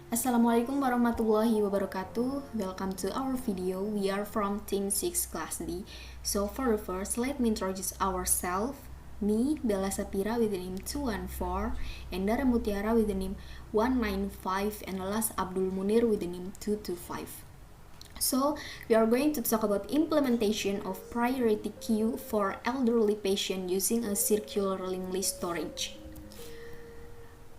Assalamualaikum warahmatullahi wabarakatuh. Welcome to our video. We are from Team 6 Class D. So for the first, let me introduce ourselves. Me, Bella Sapira with the name 214, and Dara Mutiara with the name 195, and last Abdul Munir with the name 225. So we are going to talk about implementation of priority queue for elderly patient using a circular linked list storage.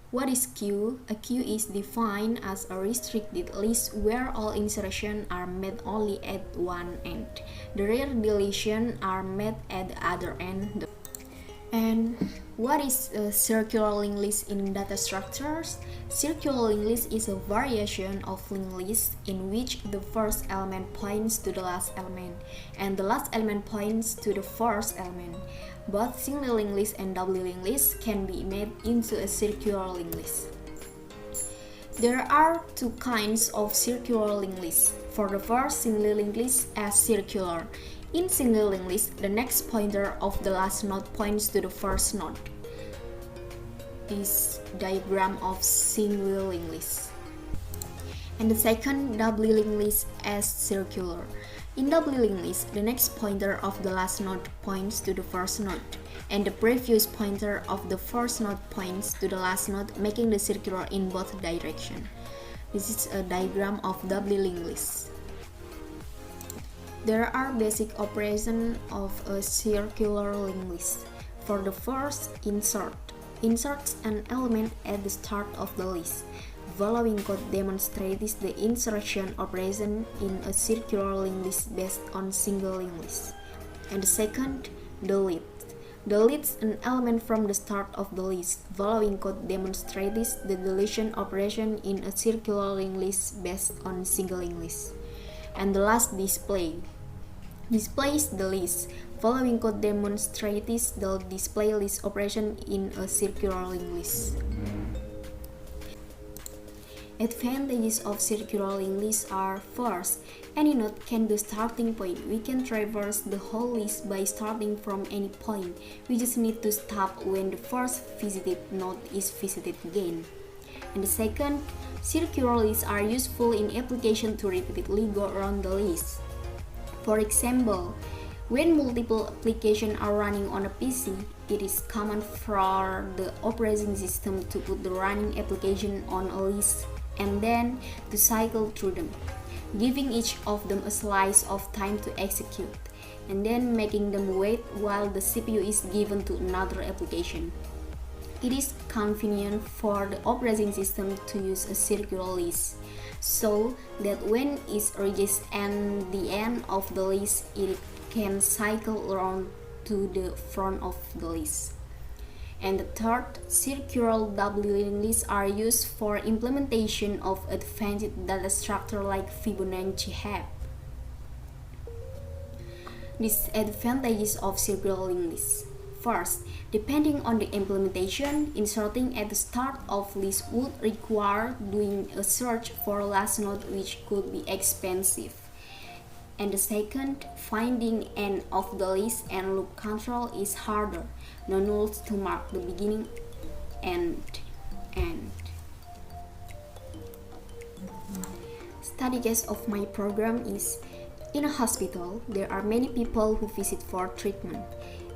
What is queue? A queue is defined as a restricted list where all insertions are made only at one end. The rare deletions are made at the other end. And what is a circular linked list in data structures? Circular linked list is a variation of linked list in which the first element points to the last element and the last element points to the first element. Both single linked list and double linked list can be made into a circular linked list. There are two kinds of circular linked lists. For the first, single linked list as circular. In single linked list, the next pointer of the last node points to the first node. This diagram of single linked list. And the second, double linked list as circular. In double linked list, the next pointer of the last node points to the first node, and the previous pointer of the first node points to the last node, making the circular in both directions. This is a diagram of double linked list. There are basic operations of a circular linked list. For the first, insert. Inserts an element at the start of the list. Following code demonstrates the insertion operation in a circular linked list based on single linked list. And the second, delete. Deletes an element from the start of the list. Following code demonstrates the deletion operation in a circular linked list based on single linked list. And the last, display. Displays the list. Following code demonstrates the display list operation in a circular linked list. Advantages of circular linked lists are: first, any node can be starting point. We can traverse the whole list by starting from any point. We just need to stop when the first visited node is visited again. And the second, circular lists are useful in application to repeatedly go around the list. For example, when multiple applications are running on a PC, it is common for the operating system to put the running application on a list and then to cycle through them, giving each of them a slice of time to execute, and then making them wait while the CPU is given to another application. It is convenient for the operating system to use a circular list, so that when it reaches the end of the list, it can cycle around to the front of the list. And the third, circular double linked lists are used for implementation of advanced data structure like Fibonacci heap. Disadvantages of circular linked lists. First, depending on the implementation, inserting at the start of list would require doing a search for last node, which could be expensive. And the second, finding end of the list and loop control is harder. No nulls to mark the beginning and end. Study case of my program is: in a hospital, there are many people who visit for treatment.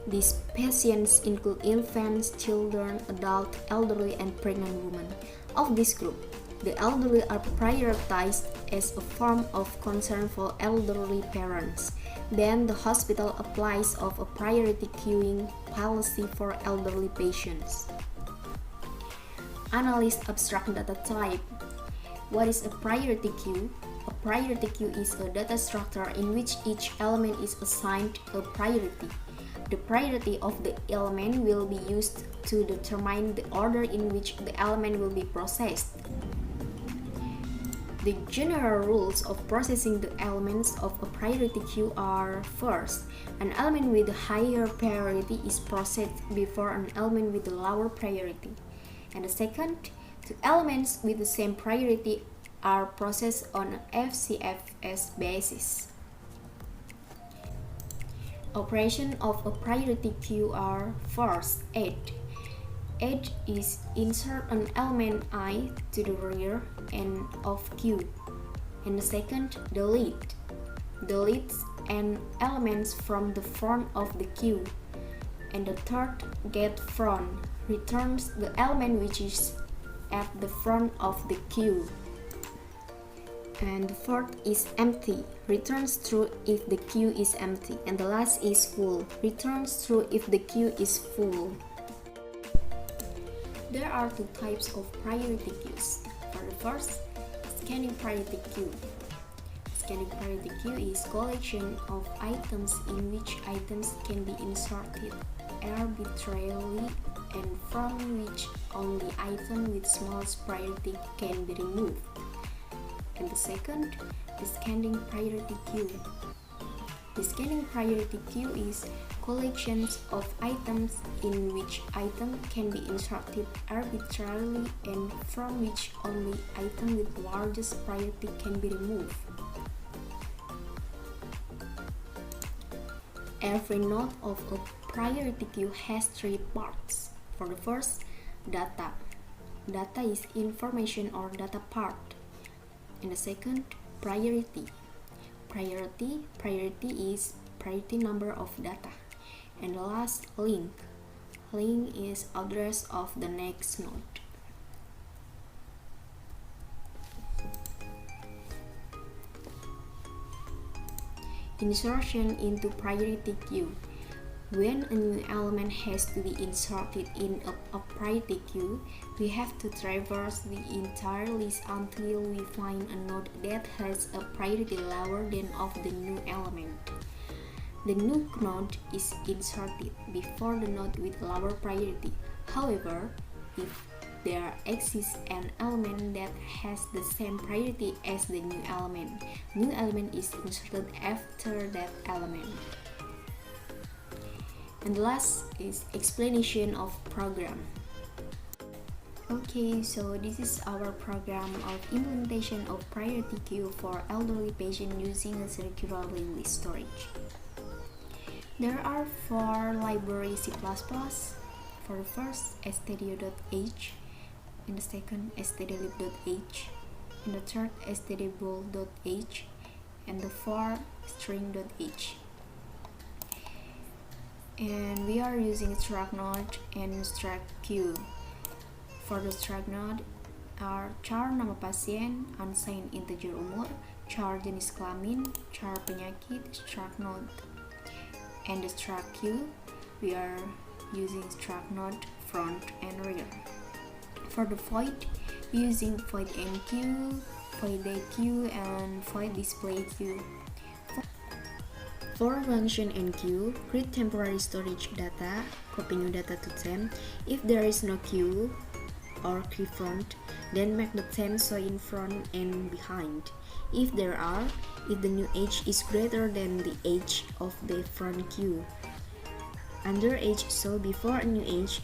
These patients include infants, children, adults, elderly, and pregnant women. Of this group, the elderly are prioritized as a form of concern for elderly parents. Then the hospital applies of a priority queuing policy for elderly patients. Analyze abstract data type. What is a priority queue? A priority queue is a data structure in which each element is assigned a priority. The priority of the element will be used to determine the order in which the element will be processed. The general rules of processing the elements of a priority queue are: first, an element with a higher priority is processed before an element with a lower priority. And the second, two elements with the same priority are processed on an FCFS basis. Operation of a priority queue are: first, add. Add is insert an element I to the rear end of queue. And the second, delete. Deletes an elements from the front of the queue. And the third, get front, returns the element which is at the front of the queue. And the fourth is empty, returns true if the queue is empty. And the last is full, returns true if the queue is full. There are two types of priority queues. For the first, scanning priority queue. Scanning priority queue is collection of items in which items can be inserted arbitrarily and from which only item with smallest priority can be removed. And the second, the scanning priority queue. The scanning priority queue is collections of items in which item can be inserted arbitrarily and from which only item with largest priority can be removed. Every node of a priority queue has three parts. For the first, data. Data is information or data part. And the second, priority. Priority is priority number of data. And the last, link. Link is address of the next node. Insertion into priority queue. When a new element has to be inserted in a priority queue, we have to traverse the entire list until we find a node that has a priority lower than of the new element. The new node is inserted before the node with lower priority. However, if there exists an element that has the same priority as the new element is inserted after that element. And last is explanation of program. Okay, so this is our program of implementation of priority queue for elderly patient using a circularly list storage. There are 4 libraries C++. For the first, stdio.h, and the second, stdlib.h, and the third, stdbool.h, and the fourth, string.h. And we are using struct node and struct queue. For the struct node are char nama pasien, unsigned integer umur, char jenis kelamin, char penyakit, struct node. And the struct queue, we are using struct node front and rear. For the void, using void enqueue, void dequeue, and void display queue. For function enqueue, create temporary storage data, copy new data to temp. If there is no queue or key front, then make the temp show in front and behind. If there are, if the new age is greater than the age of the front queue. Under age show before a new age,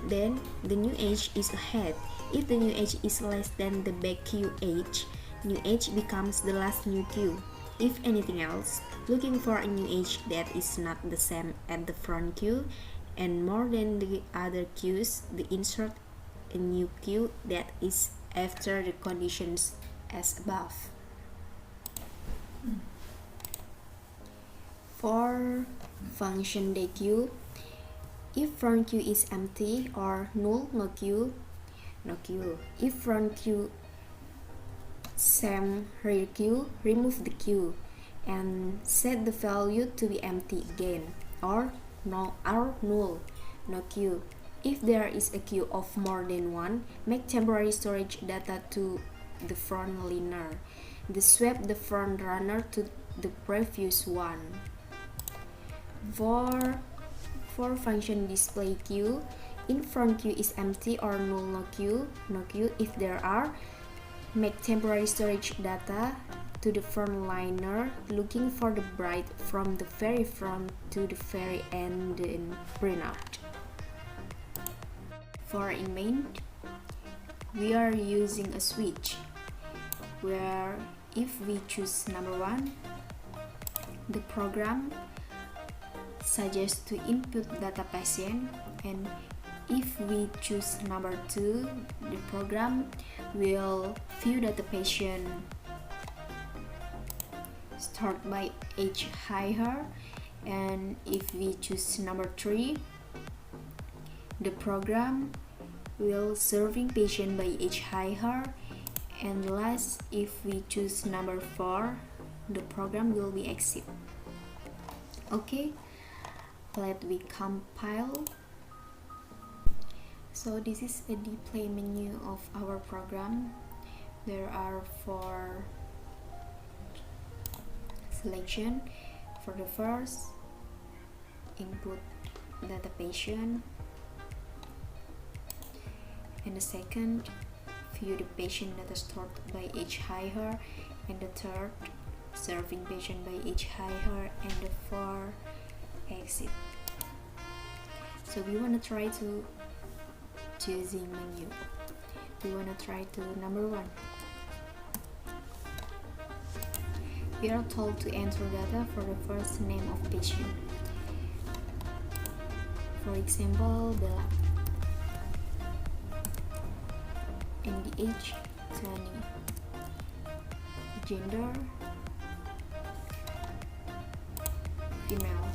then the new age is ahead. If the new age is less than the back queue age, new age becomes the last new queue. If anything else, looking for a new age that is not the same at the front queue and more than the other queues, the insert a new queue that is after the conditions as above. For function dequeue, if front queue is empty or null, no queue. If front queue same rear queue, remove the queue and set the value to be empty again, or null, no queue. If there is a queue of more than one, make temporary storage data to the front linear. Swap the front runner to the previous one. For function display queue, in front queue is empty or null, no queue. If there are, make temporary storage data to the front linear, looking for the byte from the very front to the very end and print out. For in main, we are using a switch where if we choose number 1, the program suggests to input data patient, and If we choose number 2, the program will view that the patient start by age higher, and if we choose number 3, the program will serving patient by age higher, and last, if we choose number 4, the program will be exit. Okay, let we compile. So this is a display menu of our program. There are 4 selection. For the first, input data patient, and the second, view the patient data stored by age higher, and the third, serving patient by age higher, and the 4, exit. So we want to try to choosing menu. We want to try to number 1. We are told to enter data for the first name of patient. For example, Bella. And the age 20. Gender female.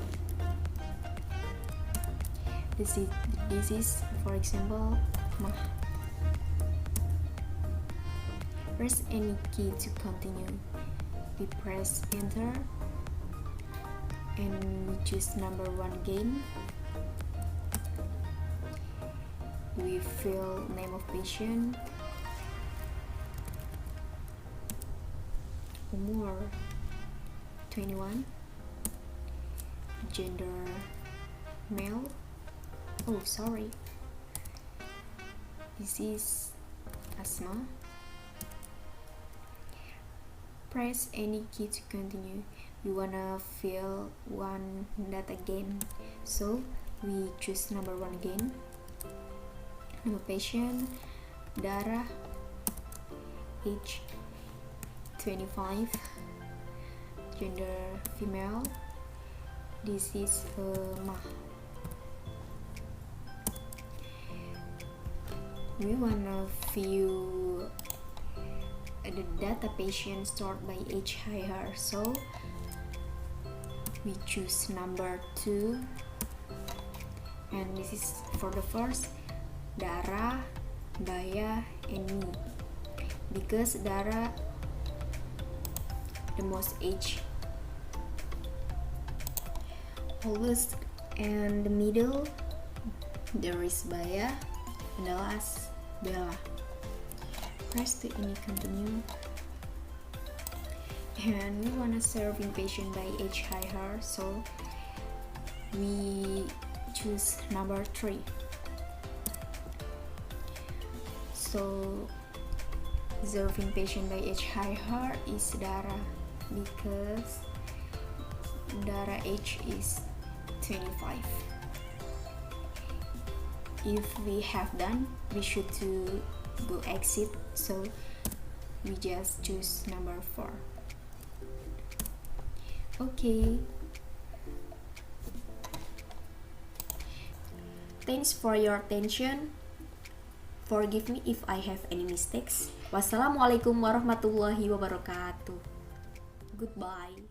This is for example Mah. Press any key to continue. We press enter and we choose number 1 again. We fill name of patient, umur 21, gender male. Oh, sorry, this is asthma. Press any key to continue. We wanna fill one data again, so we choose number 1 again. Nama patient, darah, age 25, gender female. This is Mah. We wanna view the data patient stored by age higher, so we choose number 2, and this is for the first, Dara, Baya, and me, because Dara the most age oldest, and the middle there is Baya, and the last Bella. Press the any continue, and we wanna serving patient by age higher, so we choose number 3. So serving patient by age higher is Dara, because Dara age is 25. If we have done, we should to go exit, so we just choose number 4. Okay, thanks for your attention. Forgive me if I have any mistakes. Wassalamualaikum warahmatullahi wabarakatuh. Goodbye.